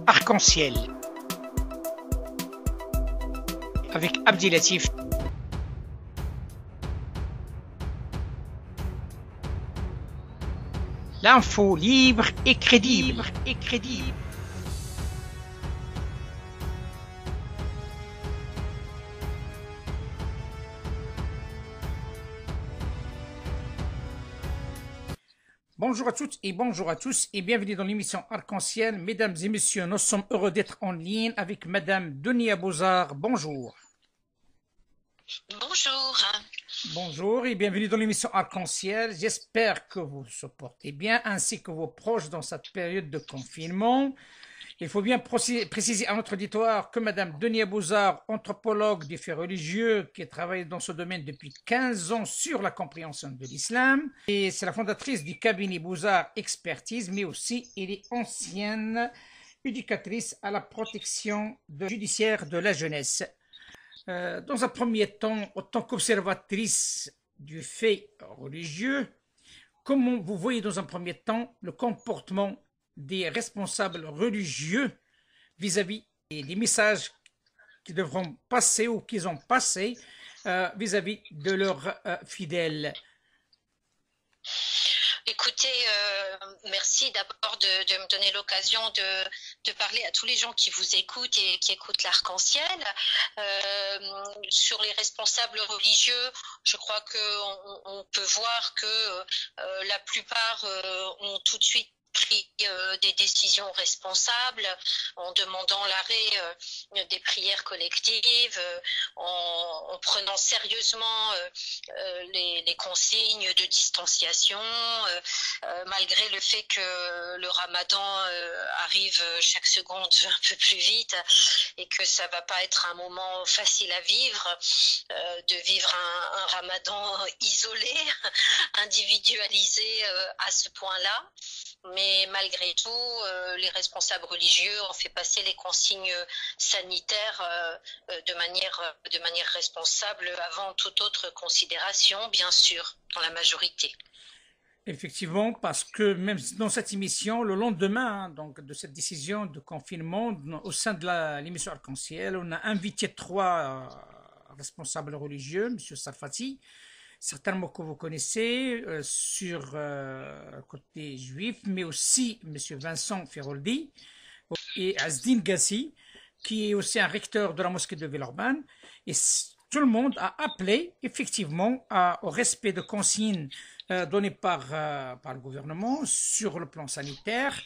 Arc-en-ciel avec Abdilatif. L'info libre et crédible. Bonjour à toutes et bonjour à tous et bienvenue dans l'émission Arc-en-ciel. Mesdames et messieurs, nous sommes heureux d'être en ligne avec Madame Dunia Bouzar. Bonjour. Bonjour. Bonjour et bienvenue dans l'émission Arc-en-ciel. J'espère que vous se portez bien ainsi que vos proches dans cette période de confinement. Il faut bien préciser à notre auditoire que Madame Dunia Bouzar, anthropologue des faits religieux, qui travaille dans ce domaine depuis 15 ans sur la compréhension de l'islam, et c'est la fondatrice du cabinet Bouzar Expertise, mais aussi elle est ancienne éducatrice à la protection judiciaire de la jeunesse. Dans un premier temps, en tant qu'observatrice du fait religieux, comment vous voyez dans un premier temps le comportement des responsables religieux vis-à-vis des messages qui devront passer ou qu'ils ont passé vis-à-vis de leurs fidèles? Écoutez, merci d'abord de me donner l'occasion de parler à tous les gens qui vous écoutent et qui écoutent l'Arc-en-ciel. Sur les responsables religieux, je crois qu'on peut voir que la plupart ont tout de suite pris des décisions responsables en demandant l'arrêt des prières collectives, en prenant sérieusement les consignes de distanciation, malgré le fait que le ramadan arrive chaque seconde un peu plus vite et que ça va pas être un moment facile à vivre, de vivre un ramadan isolé, individualisé à ce point-là. Mais malgré tout, les responsables religieux ont fait passer les consignes sanitaires de manière responsable avant toute autre considération, bien sûr, dans la majorité. Effectivement, parce que même dans cette émission, le lendemain donc, de cette décision de confinement, au sein de l'émission Arc-en-ciel, on a invité trois responsables religieux, M. Sarfati, certainement que vous connaissez, sur le côté juif, mais aussi M. Vincent Feroldi et Azdine Gassi, qui est aussi un recteur de la mosquée de Villeurbanne. Et tout le monde a appelé effectivement au respect de consignes données par le gouvernement sur le plan sanitaire.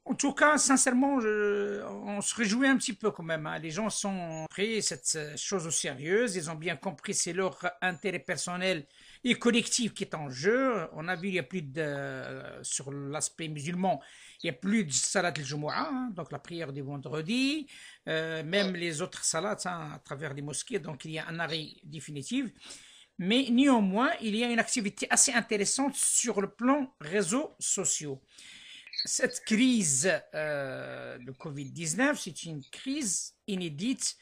En tout cas, sincèrement, on se réjouit un petit peu quand même, hein. Les gens ont pris cette chose au sérieux, ils ont bien compris c'est leur intérêt personnel et collectif qui est en jeu. On a vu, il y a plus sur l'aspect musulman, il n'y a plus de salat al-Jumu'ah, hein, donc la prière du vendredi, même les autres salats hein, à travers les mosquées, donc il y a un arrêt définitif. Mais néanmoins, il y a une activité assez intéressante sur le plan réseaux sociaux. Cette crise de Covid-19, c'est une crise inédite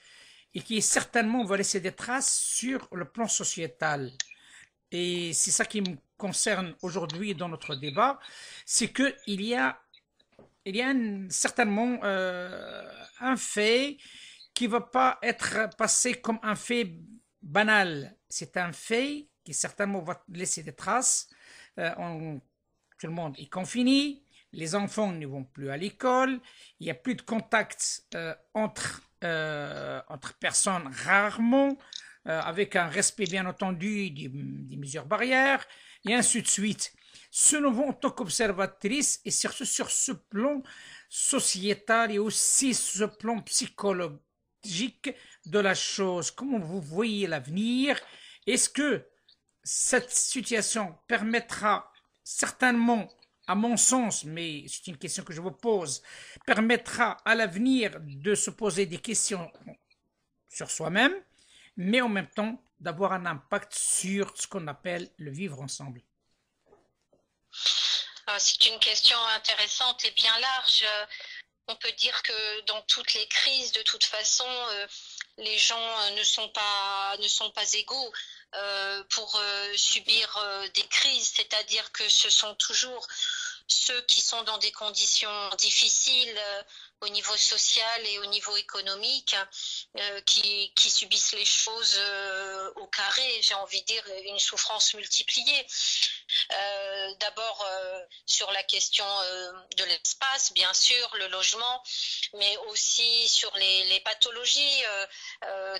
et qui certainement va laisser des traces sur le plan sociétal. Et c'est ça qui me concerne aujourd'hui dans notre débat, c'est qu'il y a certainement un fait qui ne va pas être passé comme un fait banal. C'est un fait qui certainement va laisser des traces. Tout le monde est confiné. Les enfants ne vont plus à l'école, il n'y a plus de contact entre personnes rarement, avec un respect bien entendu des mesures barrières, et ainsi de suite. Selon en tant qu'observatrice, et surtout sur ce plan sociétal et aussi ce plan psychologique de la chose, comment vous voyez l'avenir? Est-ce que cette situation permettra certainement, à mon sens, mais c'est une question que je vous pose, permettra à l'avenir de se poser des questions sur soi-même, mais en même temps d'avoir un impact sur ce qu'on appelle le vivre ensemble? C'est une question intéressante et bien large. On peut dire que dans toutes les crises, de toute façon, les gens ne sont pas égaux pour subir des crises, c'est-à-dire que ce sont toujours ceux qui sont dans des conditions difficiles au niveau social et au niveau économique, qui subissent les choses au carré, j'ai envie de dire une souffrance multipliée. D'abord sur la question de l'espace, bien sûr, le logement, mais aussi sur les pathologies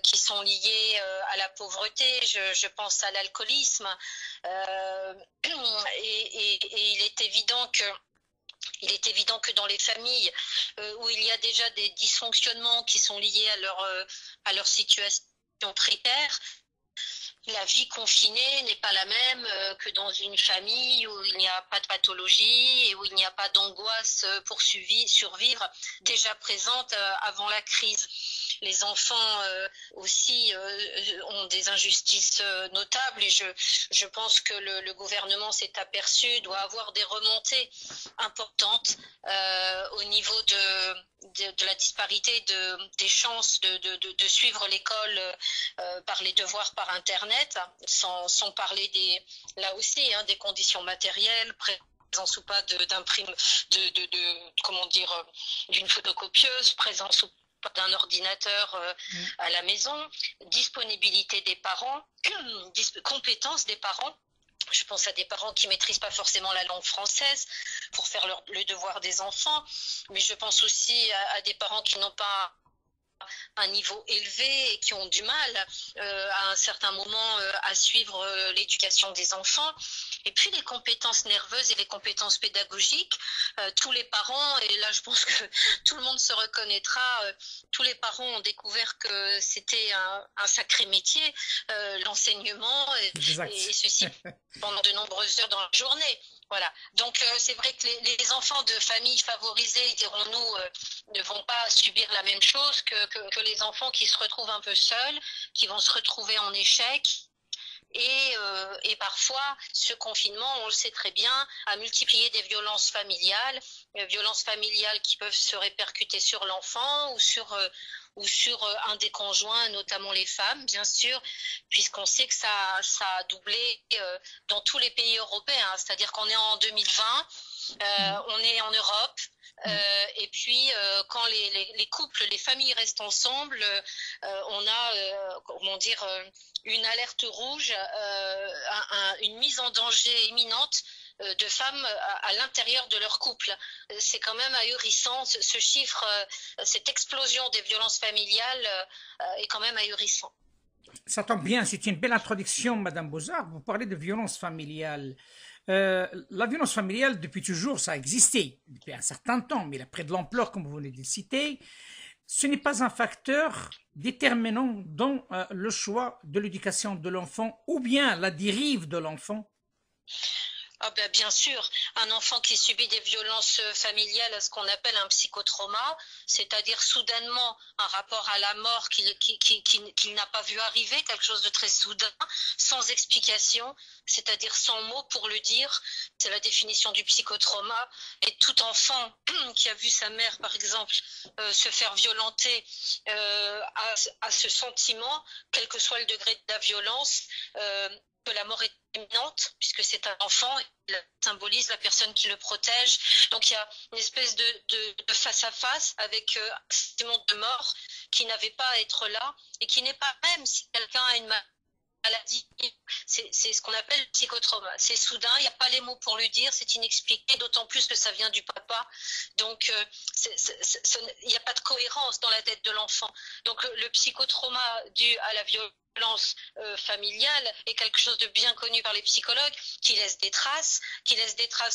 qui sont liées à la pauvreté. Je pense à l'alcoolisme. Et il est évident que dans les familles où il y a déjà des dysfonctionnements qui sont liés à leur situation précaire, la vie confinée n'est pas la même que dans une famille où il n'y a pas de pathologie et où il n'y a pas d'angoisse pour survivre déjà présente avant la crise. Les enfants aussi ont des injustices notables et je pense que le gouvernement s'est aperçu, doit avoir des remontées importantes au niveau de la disparité des chances de suivre l'école par les devoirs par Internet, sans parler là aussi des conditions matérielles, présence ou pas d'une photocopieuse, présence ou pas d'un ordinateur à la maison, disponibilité des parents, compétences des parents. Je pense à des parents qui ne maîtrisent pas forcément la langue française pour faire le devoir des enfants, mais je pense aussi à des parents qui n'ont pas un niveau élevé et qui ont du mal à un certain moment à suivre l'éducation des enfants. Et puis les compétences nerveuses et les compétences pédagogiques, tous les parents, et là je pense que tout le monde se reconnaîtra, tous les parents ont découvert que c'était un sacré métier, l'enseignement, et ceci pendant de nombreuses heures dans la journée. Voilà. Donc c'est vrai que les enfants de familles favorisées, dirons-nous, ne vont pas subir la même chose que les enfants qui se retrouvent un peu seuls, qui vont se retrouver en échec. Et parfois, ce confinement, on le sait très bien, a multiplié des violences familiales qui peuvent se répercuter sur l'enfant ou sur un des conjoints, notamment les femmes, bien sûr, puisqu'on sait que ça a doublé dans tous les pays européens. C'est-à-dire qu'on est en 2020, on est en Europe, et puis quand les couples, les familles restent ensemble, on a, une alerte rouge, une mise en danger imminente de femmes à l'intérieur de leur couple. C'est quand même ahurissant, ce chiffre, cette explosion des violences familiales est quand même ahurissant. Ça tombe bien, c'est une belle introduction, Madame Bozard. Vous parlez de violence familiale. La violence familiale, depuis toujours, ça a existé, depuis un certain temps, mais elle a pris de l'ampleur, comme vous venez de le citer. Ce n'est pas un facteur déterminant dans le choix de l'éducation de l'enfant ou bien la dérive de l'enfant. Ah ben, bien sûr, un enfant qui subit des violences familiales a ce qu'on appelle un psychotrauma, c'est-à-dire soudainement un rapport à la mort qu'il n'a pas vu arriver, quelque chose de très soudain, sans explication, c'est-à-dire sans mots pour le dire. C'est la définition du psychotrauma. Et tout enfant qui a vu sa mère, par exemple, se faire violenter a ce sentiment, quel que soit le degré de la violence, que la mort est imminente, puisque c'est un enfant, il symbolise la personne qui le protège. Donc il y a une espèce de face-à-face avec un sentiment de mort qui n'avait pas à être là, et qui n'est pas, même si quelqu'un a une maladie, c'est ce qu'on appelle le psychotrauma. C'est soudain, il n'y a pas les mots pour le dire, c'est inexpliqué, d'autant plus que ça vient du papa. Donc il n'y a pas de cohérence dans la tête de l'enfant. Donc le psychotrauma dû à la violence familiale est quelque chose de bien connu par les psychologues, qui laisse des traces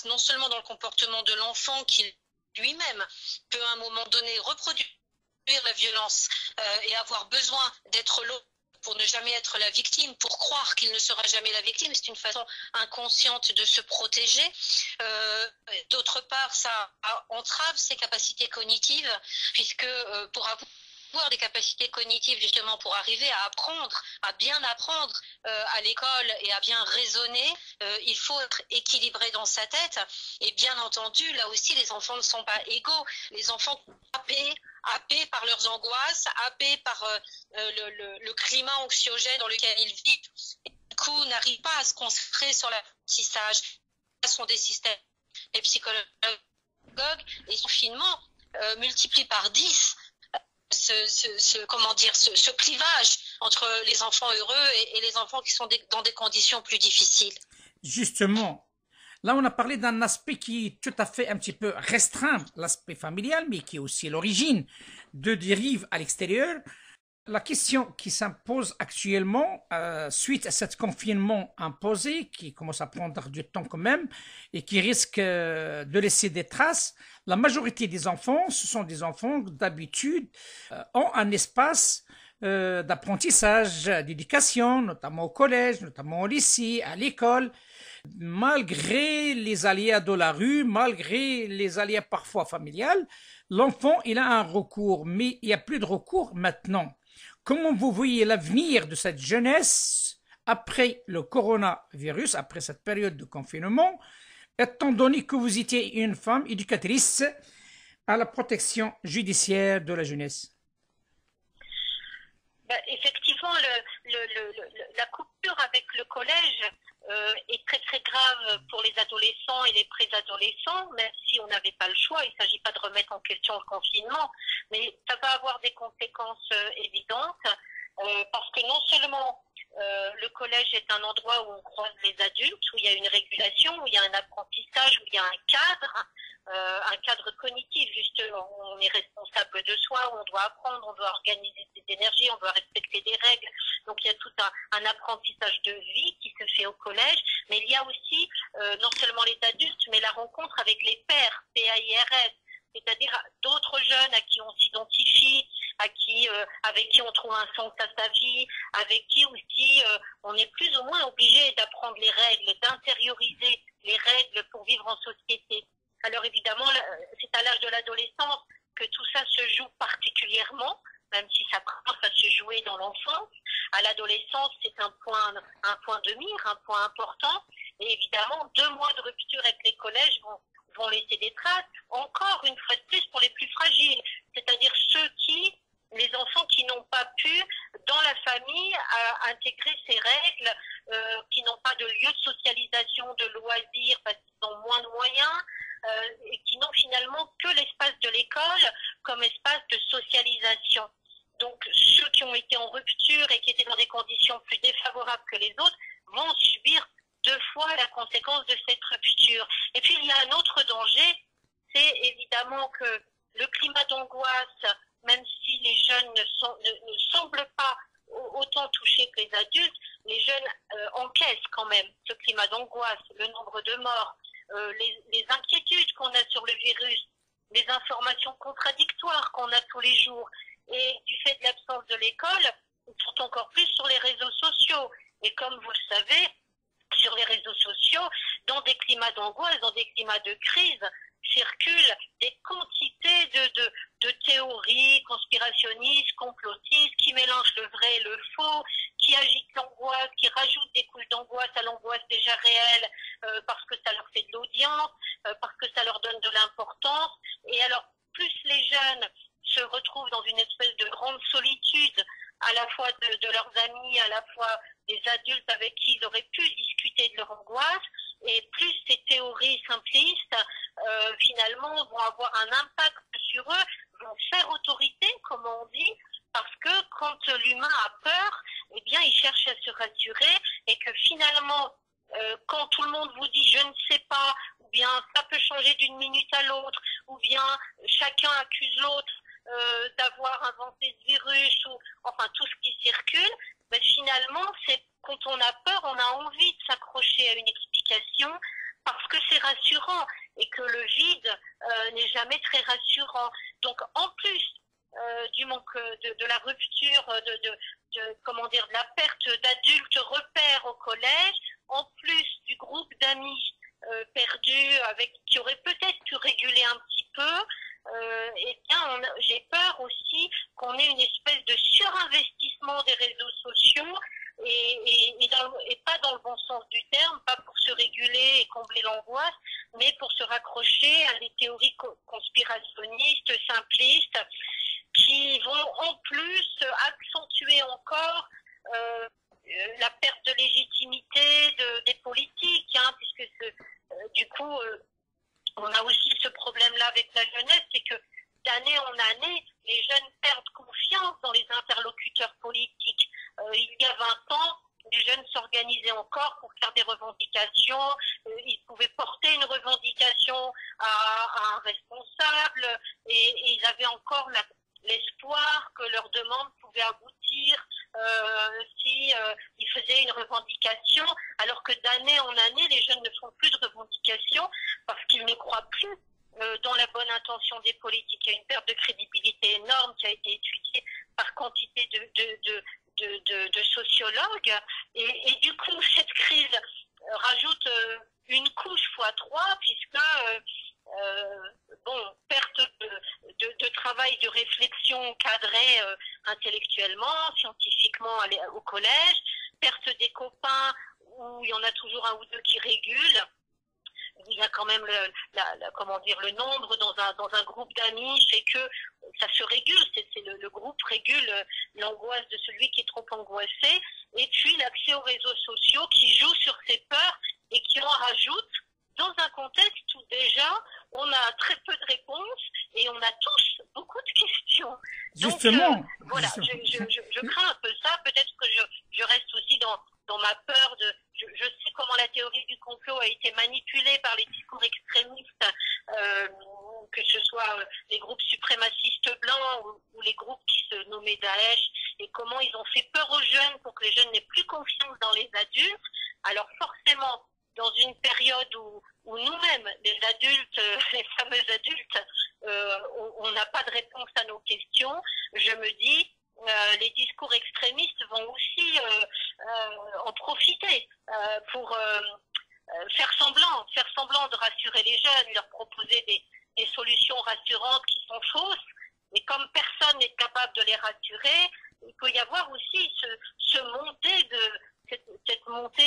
non seulement dans le comportement de l'enfant, qui lui-même peut à un moment donné reproduire la violence et avoir besoin d'être l'autre pour ne jamais être la victime, pour croire qu'il ne sera jamais la victime. C'est une façon inconsciente de se protéger. D'autre part, ça entrave ses capacités cognitives, puisque pour avoir des capacités cognitives justement pour arriver à apprendre, à bien apprendre à l'école et à bien raisonner, il faut être équilibré dans sa tête. Et bien entendu, là aussi, les enfants ne sont pas égaux. Les enfants sont happés par leurs angoisses, happés par le climat anxiogène dans lequel ils vivent. Et du coup, n'arrivent pas à se concentrer sur l'apprentissage. Ce sont des systèmes les psychologues, les confinements multiplient par 10 ce clivage entre les enfants heureux et les enfants qui sont dans des conditions plus difficiles. Justement, là, on a parlé d'un aspect qui est tout à fait un petit peu restreint, l'aspect familial, mais qui est aussi l'origine de dérives à l'extérieur. La question qui s'impose actuellement, suite à ce confinement imposé, qui commence à prendre du temps quand même, et qui risque de laisser des traces, la majorité des enfants, ce sont des enfants d'habitude, ont un espace d'apprentissage, d'éducation, notamment au collège, notamment au lycée, à l'école, malgré les aléas de la rue, malgré les aléas parfois familiales, l'enfant, il a un recours, mais il n'y a plus de recours maintenant. Comment vous voyez l'avenir de cette jeunesse après le coronavirus, après cette période de confinement, étant donné que vous étiez une femme éducatrice à la protection judiciaire de la jeunesse? Effectivement, la coupure avec le collège est très très grave pour les adolescents et les préadolescents, même si on n'avait pas le choix. Il ne s'agit pas de remettre en question le confinement, mais ça va avoir des conséquences évidentes parce que non seulement le collège est un endroit où on croise les adultes, où il y a une régulation, où il y a un apprentissage, où il y a un cadre cognitif, justement, où on est responsable de soi, où on doit apprendre, on doit organiser ses énergies, on doit respecter des règles. Donc il y a tout un apprentissage de vie qui se fait au collège, mais il y a aussi non seulement les adultes, mais la rencontre avec les pairs, PAIRS, c'est-à-dire d'autres jeunes à qui on s'identifie, avec qui on trouve un sens à sa vie, avec qui aussi on est plus ou moins obligé d'apprendre les règles, d'intérioriser les règles pour vivre en société. Alors évidemment, c'est à l'âge de l'adolescence que tout ça se joue particulièrement, même si ça commence à se jouer dans l'enfance. À l'adolescence, c'est un point de mire, un point important. Et évidemment, 2 mois de rupture avec les collèges vont laisser des traces, encore une fois de plus pour les plus fragiles, c'est-à-dire les enfants qui n'ont pas pu, dans la famille, intégrer ces règles, qui n'ont pas de lieu de socialisation, de loisirs, parce qu'ils ont moins de moyens, et qui n'ont finalement que l'espace de l'école comme espace de socialisation. Donc ceux qui ont été en rupture et qui étaient dans des conditions plus défavorables que les autres vont subir 2 fois la conséquence de cette rupture. Et puis il y a un autre danger, c'est évidemment que le climat d'angoisse, même si les jeunes ne semblent pas autant touchés que les adultes, les jeunes encaissent quand même ce climat d'angoisse, le nombre de morts, les inquiétudes qu'on a sur le virus, les informations contradictoires qu'on a tous les jours. Et du fait de l'absence de l'école, surtout encore plus sur les réseaux sociaux. Et comme vous le savez, sur les réseaux sociaux, dans des climats d'angoisse, dans des climats de crise, circulent des quantités de théories conspirationnistes, complotistes, qui mélangent le vrai et le faux, qui agitent l'angoisse, qui rajoutent des couches d'angoisse à l'angoisse déjà réelle, parce que ça leur fait de l'audience, parce que ça leur donne de l'importance. Et alors, plus les jeunes se retrouvent dans une espèce de grande solitude, à la fois de leurs amis, à la fois des adultes avec qui ils auraient pu discuter de leur angoisse, et plus ces théories simplistes, finalement, vont avoir un impact sur eux, vont faire autorité, comme on dit, parce que quand l'humain a peur, eh bien, il cherche à se rassurer, et que finalement, quand tout le monde vous dit « je ne sais pas », ou bien « ça peut changer d'une minute à l'autre », ou bien chacun accuse l'autre d'avoir inventé ce virus, ou enfin tout ce qui circule, mais finalement, c'est quand on a peur, on a envie de s'accrocher à une explication parce que c'est rassurant et que le vide n'est jamais très rassurant. Donc, en plus du manque de la rupture, de la perte d'adultes repères au collège, en plus du groupe d'amis perdus qui auraient peut-être pu réguler un petit peu, eh bien, j'ai peur aussi qu'on ait une espèce de surinvestissement des réseaux sociaux et pas dans le bon sens du terme, pas pour se réguler et combler l'angoisse, mais pour se raccrocher à des théories conspirationnistes, simplistes, qui vont en plus accentuer encore la perte de légitimité des politiques, puisque du coup, on a aussi ce problème-là avec la jeunesse, c'est que d'année en année, les jeunes perdent confiance dans les interlocuteurs politiques. Il y a 20 ans, les jeunes s'organisaient encore pour faire des revendications, ils pouvaient porter une revendication à un responsable et ils avaient encore l'espoir que leur demande pouvait aboutir si ils faisaient une revendication, alors que d'année en année, les jeunes ne font plus de revendications parce qu'ils ne croient plus dans la bonne intention des politiques. Il y a une perte de crédibilité énorme qui a été étudiée par quantité de sociologues. Et du coup, cette crise rajoute une couche fois 3, puisque perte de travail, de réflexion cadrée intellectuellement, scientifiquement au collège, perte des copains où il y en a toujours un ou deux qui régulent. Il y a quand même le nombre dans un groupe d'amis fait que ça se régule, le groupe régule l'angoisse de celui qui est trop angoissé, et puis l'accès aux réseaux sociaux qui joue sur ces peurs et qui en rajoute dans un contexte où déjà on a très peu de réponses et on a tous beaucoup de questions. Justement. Donc, voilà, je crains un peu ça, peut-être que je reste aussi dans ma peur je sais comment la théorie du complot a été manipulée par les discours extrémistes, que ce soit les groupes suprémacistes blancs ou les groupes qui se nommaient Daesh, et comment ils ont fait peur aux jeunes pour que les jeunes n'aient plus confiance dans les adultes. Alors forcément, dans une période où nous-mêmes, les adultes, les fameux adultes, on n'a pas de réponse à nos questions, je me dis, les discours extrémistes vont aussi en profiter pour faire semblant de rassurer les jeunes, leur proposer des solutions rassurantes qui sont fausses. Et comme personne n'est capable de les rassurer, il peut y avoir aussi cette montée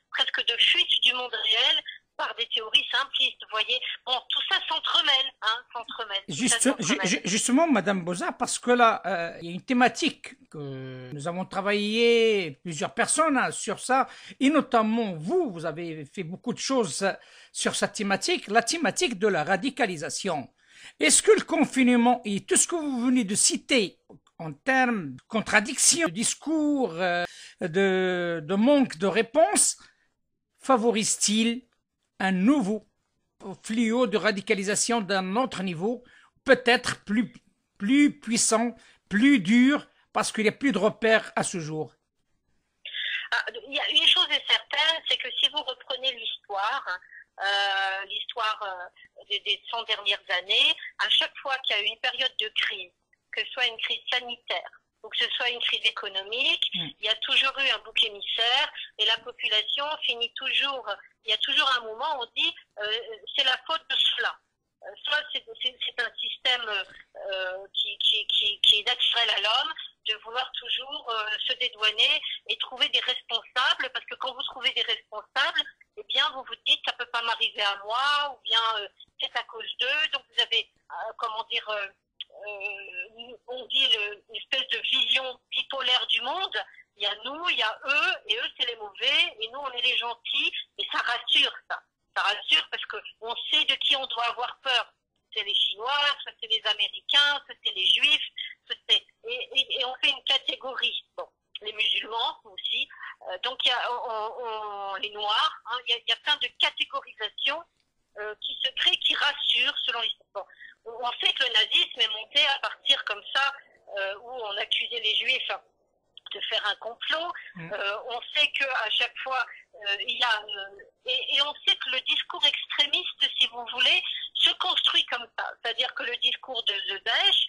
presque de fuite du monde réel par des théories simplistes, vous voyez. Bon, tout ça s'entremêle, Justement, Madame Bozat, parce que là, il y a une thématique que nous avons travaillé, plusieurs personnes sur ça, et notamment vous avez fait beaucoup de choses sur cette thématique, la thématique de la radicalisation. Est-ce que le confinement et tout ce que vous venez de citer en termes de contradiction, de discours, de manque de réponse, favorise-t-il un nouveau fléau de radicalisation d'un autre niveau, peut-être plus puissant, plus dur, parce qu'il n'y a plus de repères à ce jour? Il y a une chose est certaine, c'est que si vous reprenez l'histoire des 100 dernières années, à chaque fois qu'il y a eu une période de crise, que ce soit une crise sanitaire ou que ce soit une crise économique, il y a toujours eu un bouc émissaire et la population finit toujours, il y a toujours un moment où on dit c'est la faute de cela. Soit c'est un système qui est naturel à l'homme, de vouloir toujours se dédouaner et trouver des responsables, parce que quand vous trouvez des responsables, eh bien vous vous dites ça peut pas m'arriver à moi, ou bien c'est à cause d'eux, donc vous avez on dit une espèce de vision bipolaire du monde. Il y a nous, il y a eux, et eux c'est les mauvais, et nous on est les gentils, et ça rassure ça. Ça rassure parce qu'on sait de qui on doit avoir peur. C'est les Chinois, soit c'est les Américains, soit c'est les Juifs, et on fait une catégorie. Bon, les musulmans aussi. Donc il y a les Noirs. Hein, il y a plein de catégorisations qui se créent, qui rassurent selon l'histoire. Bon, on sait que le nazisme est monté à partir comme ça, où on accusait les Juifs de faire un complot. On sait qu'à chaque fois, il y a... et on sait que le discours extrémiste, si vous voulez, se construit comme ça. C'est-à-dire que le discours de Daesh,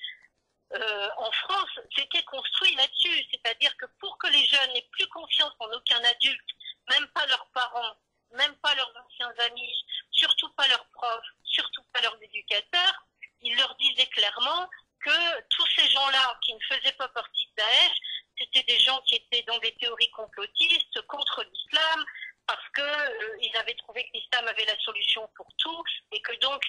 en France, c'était construit là-dessus. C'est-à-dire que pour que les jeunes n'aient plus confiance en aucun adulte, même pas leurs parents, même pas leurs anciens amis, surtout pas leurs profs, surtout pas leurs éducateurs, ils leur disaient clairement que tous ces gens-là qui ne faisaient pas partie de Daesh, c'était des gens qui étaient dans des théories complotistes contre l'islam, parce que ils avaient trouvé que l'islam avait la solution pour tout, et que donc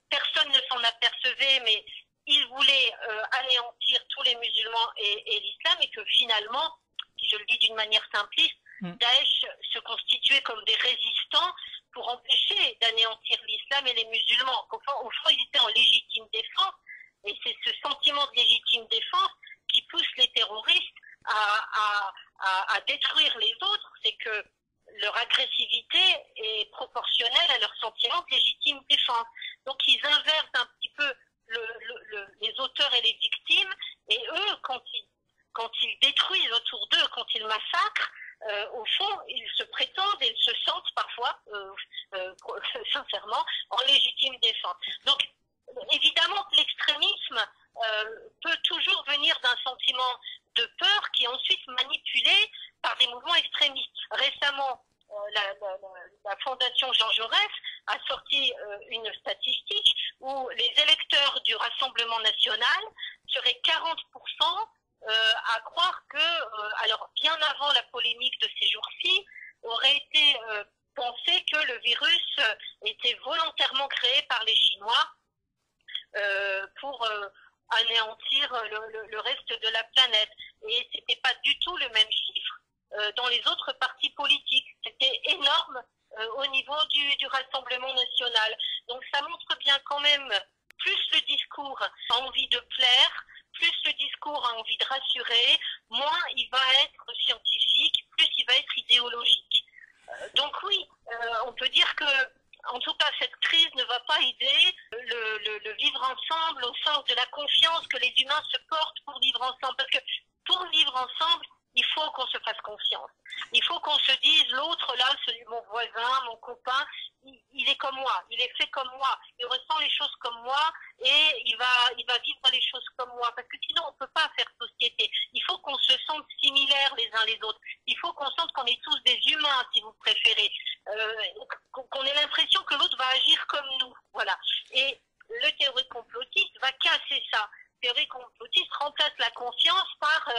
personne ne s'en apercevait, mais ils voulaient anéantir tous les musulmans et l'islam, et que finalement, si je le dis d'une manière simpliste, Daesh se constituait comme des résistants pour empêcher d'anéantir l'islam et les musulmans. Au fond, ils étaient en légitime défense, et c'est ce sentiment de légitime défense qui pousse les terroristes à détruire les autres. C'est que leur agressivité est proportionnelle à leur sentiment de légitime défense. Donc ils inversent un petit peu les auteurs et les victimes, et eux, quand ils détruisent autour d'eux, quand ils massacrent, au fond, ils se prétendent et ils se sentent parfois, sincèrement, en légitime défense. Donc, évidemment que l'extrémisme peut toujours venir d'un sentiment de peur qui est ensuite manipulé par des mouvements extrémistes. Récemment, la Fondation Jean Jaurès a sorti une statistique où les électeurs du Rassemblement national seraient 40% à croire que, alors bien avant la polémique de ces jours-ci, aurait été pensé que le virus était volontairement créé par les Chinois pour anéantir le reste de la planète. Et c'était pas du tout le même chiffre dans les autres partis politiques. C'était énorme au niveau du Rassemblement national. Donc ça montre bien quand même, plus le discours a envie de plaire, plus le discours a envie de rassurer, moins il va être scientifique, plus il va être idéologique. Donc oui, on peut dire que, en tout cas, cette crise ne va pas aider le vivre ensemble au sens de la confiance que les humains se portent pour vivre ensemble. Parce que pour vivre ensemble, il faut qu'on se fasse confiance. Il faut qu'on se dise, l'autre là, mon voisin, mon copain, il est comme moi, il est fait comme moi, il ressent les choses comme moi et il va vivre les choses comme moi. Parce que sinon, on ne peut pas faire société. Il faut qu'on se sente similaires les uns les autres. Il faut qu'on sente qu'on est tous des humains, si vous préférez. Qu'on ait l'impression que l'autre va agir comme nous. Voilà. Et le théorie complotiste va casser ça. Théorie complotiste remplace la confiance par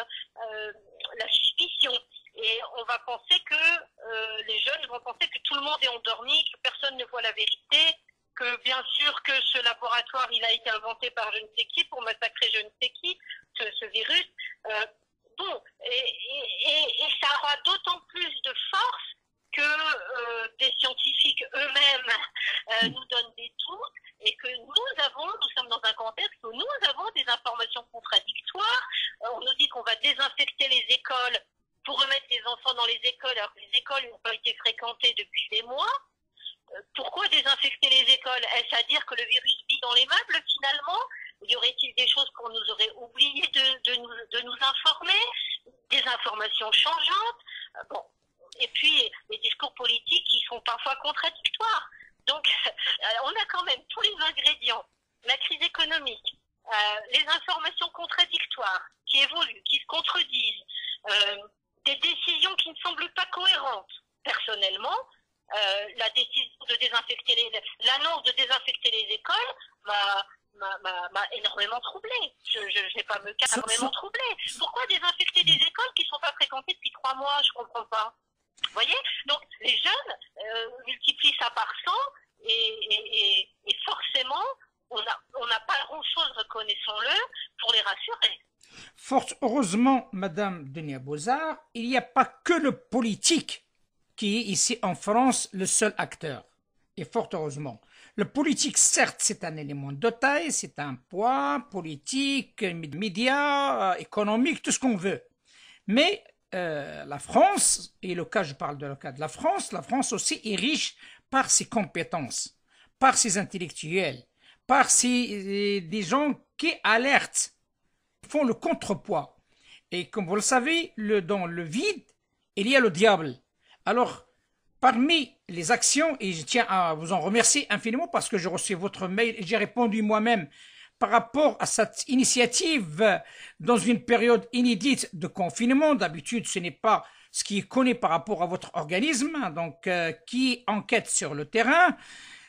la suspicion. Et on va penser que les jeunes vont penser que tout le monde est endormi, que personne ne voit la vérité, que bien sûr que ce laboratoire il a été inventé par je ne sais qui pour massacrer je ne sais qui, ce virus. Et ça aura d'autant plus de force que des scientifiques eux-mêmes nous donnent des doutes et que nous sommes dans un contexte où nous avons des informations contradictoires. On nous dit qu'on va désinfecter les écoles pour remettre les enfants dans les écoles alors que les écoles n'ont pas été fréquentées depuis des mois. Pourquoi désinfecter les écoles? Est-ce à dire que le virus vit dans les meubles finalement? Y aurait-il des choses qu'on nous aurait oublié de nous informer? Des informations changeantes? Bon. Et puis, les discours politiques qui sont parfois contradictoires. Donc, on a quand même tous les ingrédients. La crise économique, les informations contradictoires qui évoluent, qui se contredisent, des décisions qui ne semblent pas cohérentes. Personnellement, la décision de l'annonce de désinfecter les écoles m'a énormément troublée. Je n'ai pas me cas énormément troublée. Pourquoi désinfecter des écoles qui ne sont pas fréquentées depuis 3 mois? Je ne comprends pas. Vous voyez? Donc, les jeunes multiplient ça par 100 et forcément, on n'a pas grand-chose, reconnaissons-le, pour les rassurer. Fort heureusement, Madame Dunia Bozard, il n'y a pas que le politique qui est ici en France le seul acteur. Et fort heureusement. Le politique, certes, c'est un élément de taille, c'est un poids politique, médias, économique, tout ce qu'on veut. Mais la France, et je parle de le cas de la France aussi est riche par ses compétences, par ses intellectuels, par des gens qui alertent, font le contrepoids. Et comme vous le savez, dans le vide, il y a le diable. Alors, parmi les actions, et je tiens à vous en remercier infiniment parce que j'ai reçu votre mail et j'ai répondu moi-même par rapport à cette initiative dans une période inédite de confinement. D'habitude, ce n'est pas ce qui est connu par rapport à votre organisme, donc qui enquête sur le terrain,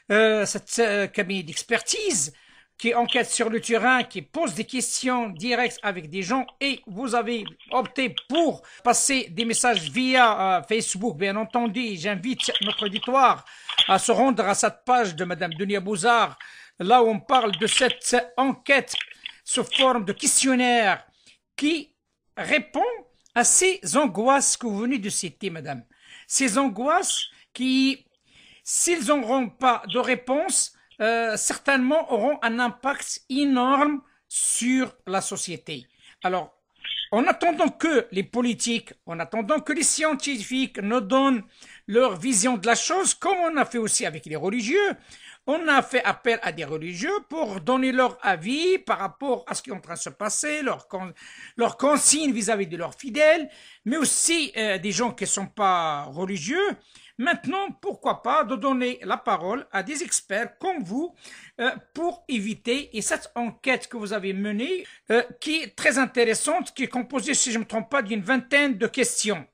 cette cabinet d'expertise qui enquête sur le terrain, qui pose des questions directes avec des gens, et vous avez opté pour passer des messages via Facebook, bien entendu. J'invite notre auditoire à se rendre à cette page de Madame Dunia Bozard, là où on parle de cette enquête sous forme de questionnaire qui répond à ces angoisses que vous venez de citer, Madame. Ces angoisses qui s'ils n'auront pas de réponse, certainement auront un impact énorme sur la société. Alors, en attendant que les politiques, en attendant que les scientifiques nous donnent leur vision de la chose, comme on a fait aussi avec les religieux, on a fait appel à des religieux pour donner leur avis par rapport à ce qui est en train de se passer, leur consigne vis-à-vis de leurs fidèles, mais aussi des gens qui ne sont pas religieux. Maintenant, pourquoi pas de donner la parole à des experts comme vous pour éviter, et cette enquête que vous avez menée, qui est très intéressante, qui est composée, si je ne me trompe pas, d'une vingtaine de questions.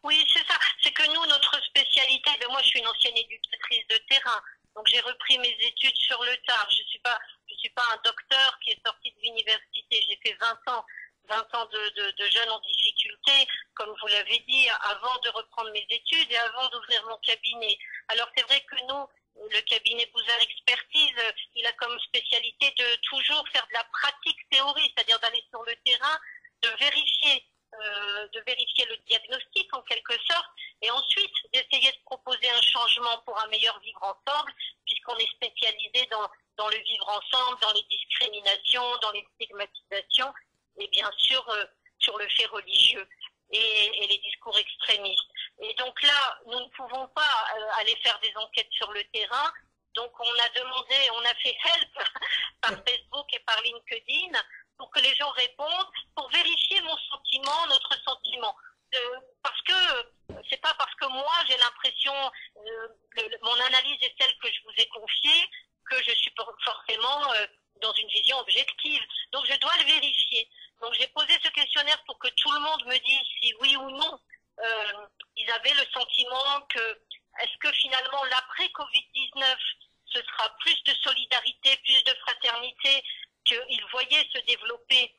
Oui, c'est ça. C'est que nous, notre spécialité, moi je suis une ancienne éducatrice de terrain, donc j'ai repris mes études sur le tard. Je suis pas un docteur qui est sorti de l'université. J'ai fait 20 ans de jeunes en difficulté, comme vous l'avez dit, avant de reprendre mes études et avant d'ouvrir mon cabinet. Alors c'est vrai que nous, le cabinet Bouzard Expertise, il a comme spécialité de toujours faire de la pratique théorie, c'est-à-dire d'aller sur le terrain, de vérifier le diagnostic en quelque sorte, et ensuite d'essayer de proposer un changement pour un meilleur vivre ensemble, puisqu'on est spécialisé dans le vivre ensemble, dans les discriminations, dans les stigmatisations, et bien sûr sur le fait religieux et les discours extrémistes. Et donc là, nous ne pouvons pas aller faire des enquêtes sur le terrain. Donc on a fait help par Facebook et par LinkedIn pour que les gens répondent, pour vérifier mon sentiment, notre sentiment. Parce que c'est pas parce que moi j'ai l'impression, mon analyse est celle que je vous ai confiée, que je suis forcément dans une vision objective. Donc je dois le vérifier. Donc j'ai posé ce questionnaire pour que tout le monde me dise si oui ou non ils avaient le sentiment que est-ce que finalement l'après Covid-19 ce sera plus de solidarité, plus de fraternité, qu'ils voyaient se développer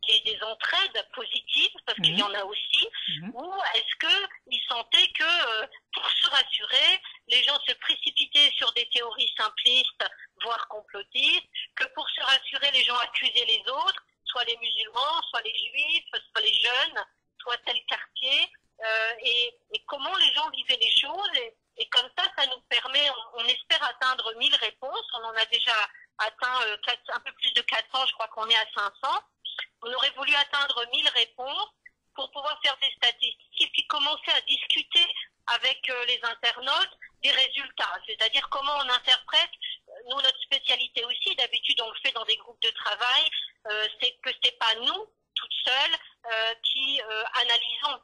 des entraides positives, parce qu'il y en a aussi, ou est-ce qu'ils sentaient que pour se rassurer, les gens se précipitaient sur des théories simplistes, voire complotistes, que pour se rassurer, les gens accusaient les autres, soit les musulmans, soit les juifs, soit les jeunes, soit tel quartier, et comment les gens vivaient les choses, et comme ça nous permet, on espère atteindre 1000 réponses, on en a déjà atteint un peu plus de 400, je crois qu'on est à 500. On aurait voulu atteindre 1000 réponses pour pouvoir faire des statistiques et puis commencer à discuter avec les internautes des résultats, c'est-à-dire comment on interprète, nous notre spécialité aussi, d'habitude on le fait dans des groupes de travail, c'est que c'est pas nous, toutes seules, qui analysons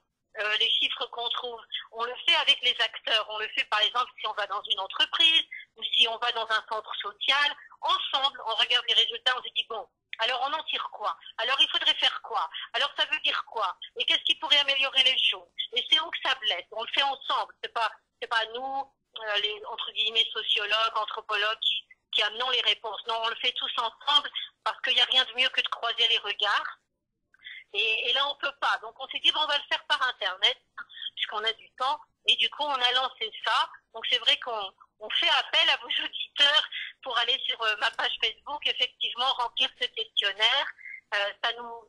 les chiffres qu'on trouve. On le fait avec les acteurs, on le fait par exemple si on va dans une entreprise ou si on va dans un centre social, ensemble on regarde les résultats, on se dit bon, alors on en tire quoi? Alors il faudrait faire quoi? Alors ça veut dire quoi? Et qu'est-ce qui pourrait améliorer les choses? Et c'est où que ça blesse? On le fait ensemble, c'est pas nous, les entre guillemets sociologues, anthropologues qui amenons les réponses. Non, on le fait tous ensemble parce qu'il n'y a rien de mieux que de croiser les regards. Et là, on peut pas. Donc, on s'est dit, bon, on va le faire par Internet, puisqu'on a du temps. Et du coup, on a lancé ça. Donc, c'est vrai qu'on fait appel à vos auditeurs pour aller sur ma page Facebook, effectivement, remplir ce questionnaire.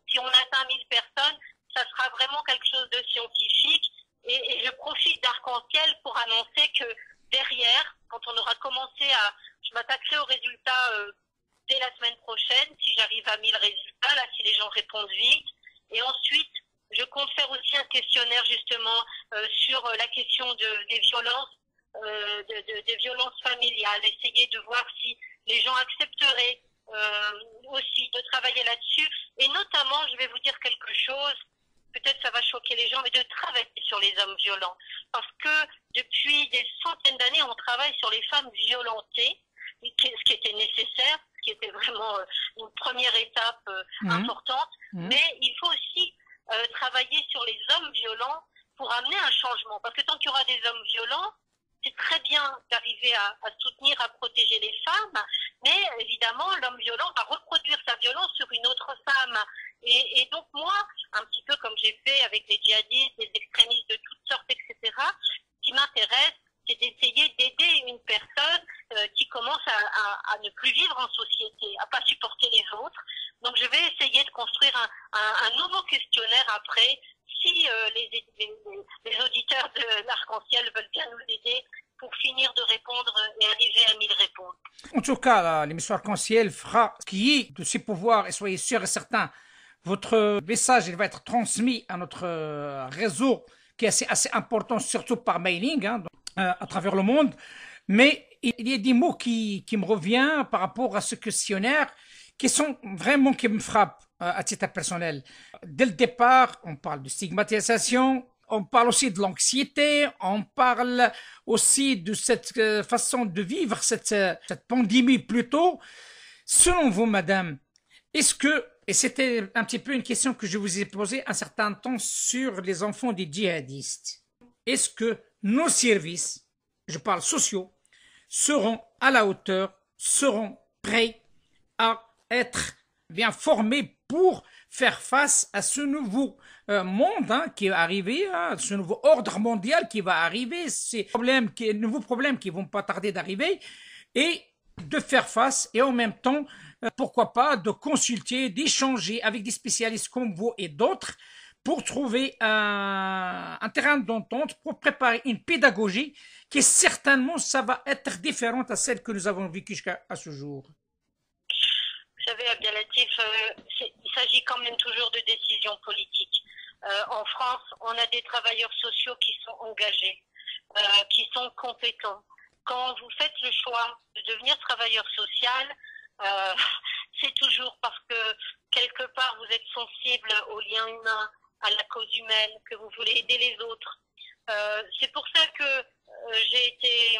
Si on atteint 1000 personnes, ça sera vraiment quelque chose de scientifique. Et je profite d'Arc-en-Ciel pour annoncer que derrière, quand on aura commencé je m'attaquerai aux résultats dès la semaine prochaine, si j'arrive à 1000 résultats, là, si les gens répondent vite. Et ensuite, je compte faire aussi un questionnaire justement sur la question des violences, des violences familiales, essayer de voir si les gens accepteraient aussi de travailler là-dessus. Et notamment, je vais vous dire quelque chose, peut-être ça va choquer les gens, mais de travailler sur les hommes violents. Parce que depuis des centaines d'années, on travaille sur les femmes violentées, ce qui était nécessaire, ce qui était vraiment une première étape importante. Mais il faut aussi travailler sur les hommes violents pour amener un changement. Parce que tant qu'il y aura des hommes violents, c'est très bien d'arriver à soutenir, à protéger les femmes, mais évidemment, l'homme violent va reproduire sa violence sur une autre femme. Et donc moi, un petit peu comme j'ai fait avec les djihadistes, les extrémistes de toutes sortes, etc., ce qui m'intéresse, c'est d'essayer d'aider une personne qui commence à ne plus vivre en société, à pas supporter les autres. Donc je vais essayer de construire un nouveau questionnaire après si les auditeurs de l'Arc-en-Ciel veulent bien nous aider pour finir de répondre et arriver à 1000 réponses. En tout cas, l'émission Arc-en-Ciel fera ce qui est de ses pouvoirs et soyez sûrs et certains, votre message il va être transmis à notre réseau qui est assez important, surtout par mailing, hein, à travers le monde. Mais il y a des mots qui me reviennent par rapport à ce questionnaire qui sont vraiment qui me frappent à titre personnel. Dès le départ, on parle de stigmatisation, on parle aussi de l'anxiété, on parle aussi de cette façon de vivre cette pandémie plutôt. Selon vous, madame, est-ce que, et c'était un petit peu une question que je vous ai posée un certain temps sur les enfants des djihadistes, est-ce que nos services, je parle sociaux, seront à la hauteur, seront prêts à être bien formés pour faire face à ce nouveau monde qui est arrivé, ce nouveau ordre mondial qui va arriver, ces nouveaux problèmes qui vont pas tarder d'arriver, et de faire face et en même temps, pourquoi pas, de consulter, d'échanger avec des spécialistes comme vous et d'autres pour trouver un terrain d'entente, pour préparer une pédagogie qui certainement, ça va être différente à celle que nous avons vécue jusqu'à ce jour. Vous savez, Abdelatif, il s'agit quand même toujours de décisions politiques. En France, on a des travailleurs sociaux qui sont engagés, qui sont compétents. Quand vous faites le choix de devenir travailleur social, c'est toujours parce que quelque part vous êtes sensible aux liens humains, à la cause humaine, que vous voulez aider les autres. C'est pour ça que j'ai été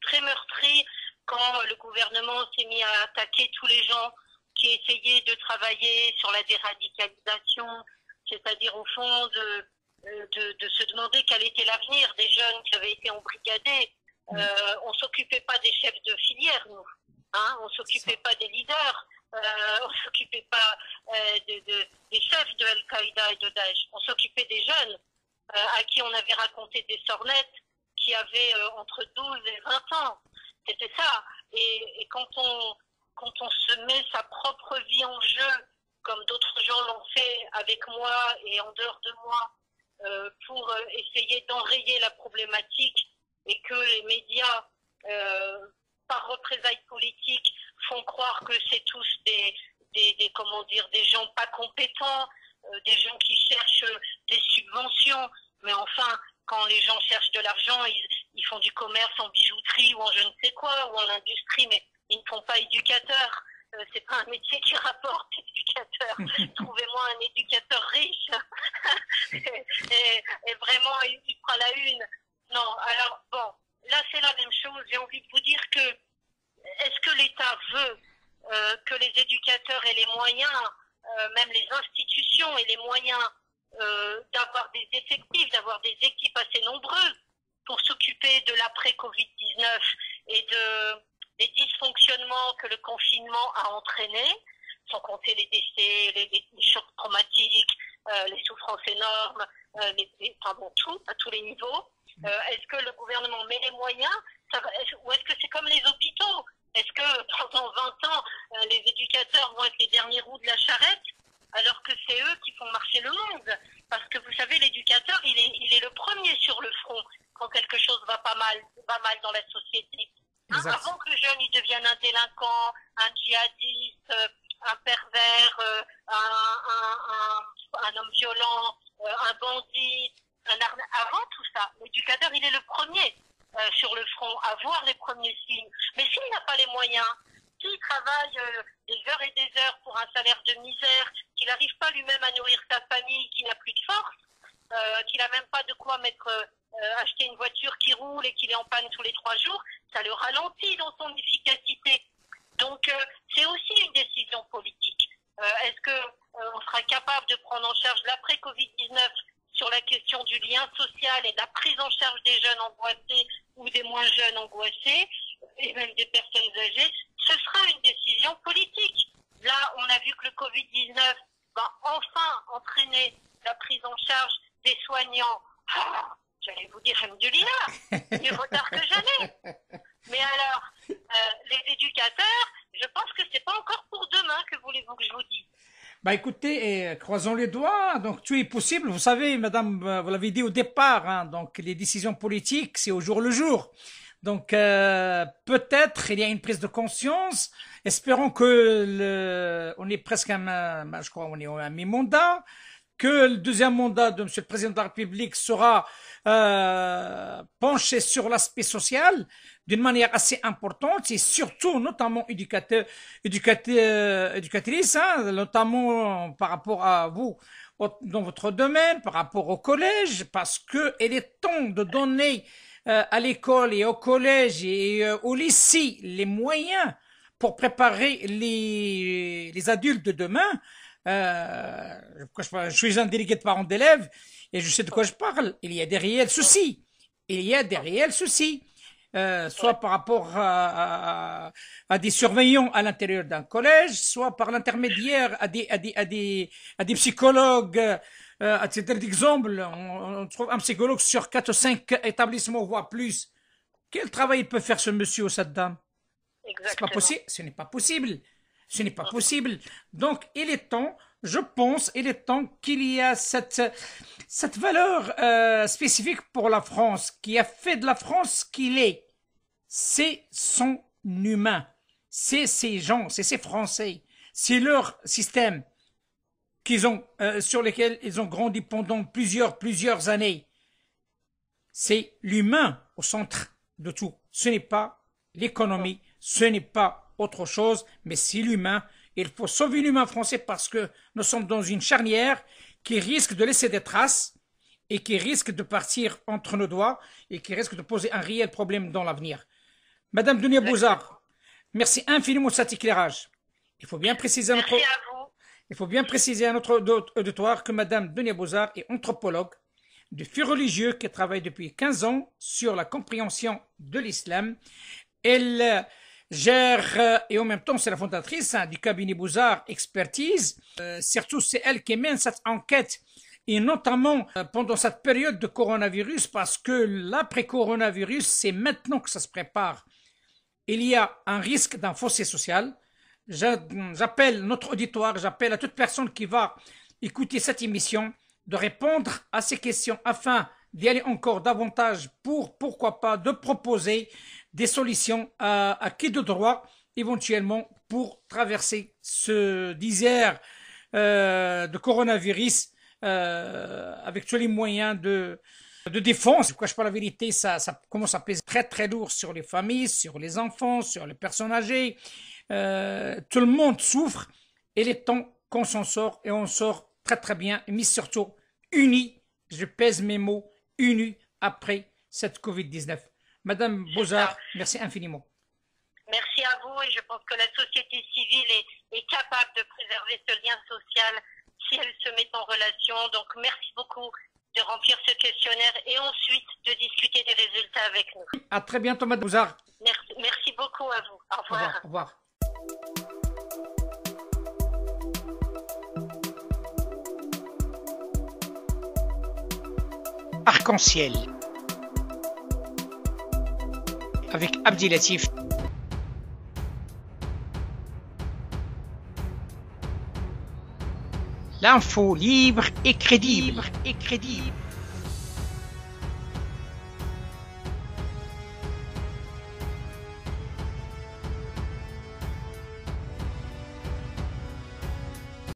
très meurtrie quand le gouvernement s'est mis à attaquer tous les gens qui essayaient de travailler sur la déradicalisation, c'est-à-dire au fond de se demander quel était l'avenir des jeunes qui avaient été embrigadés. On s'occupait pas des chefs de filière, nous. Hein, on s'occupait pas des leaders. On s'occupait pas des chefs de Al-Qaïda et de Daesh. On s'occupait des jeunes à qui on avait raconté des sornettes qui avaient entre 12 et 20 ans. C'était ça. Et quand on se met sa propre vie en jeu, comme d'autres gens l'ont fait avec moi et en dehors de moi, pour essayer d'enrayer la problématique, et que les médias, par représailles politiques, font croire que c'est tous des gens pas compétents, des gens qui cherchent des subventions. Mais enfin, quand les gens cherchent de l'argent, ils font du commerce en bijouterie ou en je ne sais quoi, ou en industrie, mais ils ne font pas éducateurs. C'est pas un métier qui rapporte, éducateur. Trouvez-moi un éducateur riche et vraiment il fera la une. Non, alors bon, là c'est la même chose. J'ai envie de vous dire que est-ce que l'État veut que les éducateurs aient les moyens, même les institutions aient les moyens d'avoir des effectifs, d'avoir des équipes assez nombreuses pour s'occuper de l'après-Covid-19 et des dysfonctionnements que le confinement a entraînés, sans compter les décès, les chocs traumatiques, les souffrances énormes, tout, à tous les niveaux. Est-ce que le gouvernement met les moyens ou est-ce que c'est comme les hôpitaux? Est-ce que pendant 20 ans, les éducateurs vont être les derniers roues de la charrette alors que c'est eux qui font marcher le monde? Parce que vous savez, l'éducateur, il est le premier sur le front quand quelque chose va pas mal dans la société. Hein, avant que le jeune il devienne un délinquant, un djihadiste, un pervers, un homme violent, un bandit, avant tout ça, l'éducateur il est le premier sur le front à voir les premiers signes. Mais s'il n'a pas les moyens, s'il travaille des heures et des heures pour un salaire de misère, qu'il n'arrive pas lui-même à nourrir sa famille, qu'il n'a plus de force, qu'il n'a même pas de quoi acheter une voiture qui roule et qu'il est en panne tous les 3 jours, ça le ralentit dans son efficacité. Donc c'est aussi une décision politique. Est-ce que on sera capable de prendre en charge l'après-Covid-19 sur la question du lien social et de la prise en charge des jeunes angoissés ou des moins jeunes angoissés, et même des personnes âgées? Ce sera une décision politique. Là, on a vu que le Covid-19 va enfin entraîner la prise en charge des soignants. J'allais vous dire, alhamdoulilah, mieux vaut tard que jamais. Mais alors, les éducateurs, je pense que c'est pas encore pour demain, que voulez-vous que je vous dise? Bah écoutez, croisons les doigts. Donc tout est possible. Vous savez, madame, vous l'avez dit au départ, hein, donc les décisions politiques, c'est au jour le jour. Donc peut-être il y a une prise de conscience. Espérons que on est presque je crois, on est à mi-mandat, que le deuxième mandat de Monsieur le Président de la République sera penché sur l'aspect social d'une manière assez importante et surtout notamment éducatrice, hein, notamment par rapport à vous dans votre domaine, par rapport au collège, parce que il est temps de donner à l'école et au collège et au lycée les moyens pour préparer les adultes de demain. Je suis un délégué de parents d'élèves et je sais de quoi je parle. Il y a des réels soucis. Il y a des réels soucis. Soit par rapport à des surveillants à l'intérieur d'un collège, soit par l'intermédiaire à des psychologues. À titre d'exemple, on trouve un psychologue sur 4 ou 5 établissements, voire plus. Quel travail peut faire ce monsieur ou cette dame? C'est pas possible. Ce n'est pas possible. Ce n'est pas possible. Donc, il est temps, je pense, il est temps qu'il y a cette valeur spécifique pour la France, qui a fait de la France ce qu'il est. C'est son humain. C'est ces gens, c'est ces Français. C'est leur système sur lesquels ils ont grandi pendant plusieurs années. C'est l'humain au centre de tout. Ce n'est pas l'économie, ce n'est pas autre chose, mais c'est l'humain. Il faut sauver l'humain français parce que nous sommes dans une charnière qui risque de laisser des traces et qui risque de partir entre nos doigts et qui risque de poser un réel problème dans l'avenir. Madame Dounia Bouzar, merci infiniment de cet éclairage. Il faut bien préciser à notre auditoire que Madame Dounia Bouzar est anthropologue de fait religieux qui travaille depuis 15 ans sur la compréhension de l'islam. Elle gère et en même temps c'est la fondatrice du cabinet Bouzar Expertise. Surtout c'est elle qui mène cette enquête et notamment pendant cette période de coronavirus parce que l'après-coronavirus c'est maintenant que ça se prépare. Il y a un risque d'un fossé social. J'appelle notre auditoire, j'appelle à toute personne qui va écouter cette émission de répondre à ces questions afin d'y aller encore davantage pourquoi pas, de proposer des solutions à qui de droit éventuellement pour traverser ce désert de coronavirus avec tous les moyens de défense. Je ne cache pas la vérité, ça commence à peser très très lourd sur les familles, sur les enfants, sur les personnes âgées. Tout le monde souffre et il est temps qu'on s'en sort et on sort très très bien, mais surtout unis, je pèse mes mots, unis après cette Covid-19. Madame Bouzar, merci infiniment. Merci à vous et je pense que la société civile est capable de préserver ce lien social si elle se met en relation. Donc merci beaucoup de remplir ce questionnaire et ensuite de discuter des résultats avec nous. À très bientôt, Madame Bouzar. Merci beaucoup à vous. Au revoir. Au revoir. Arc-en-ciel avec Abdilatif. L'info libre et crédible.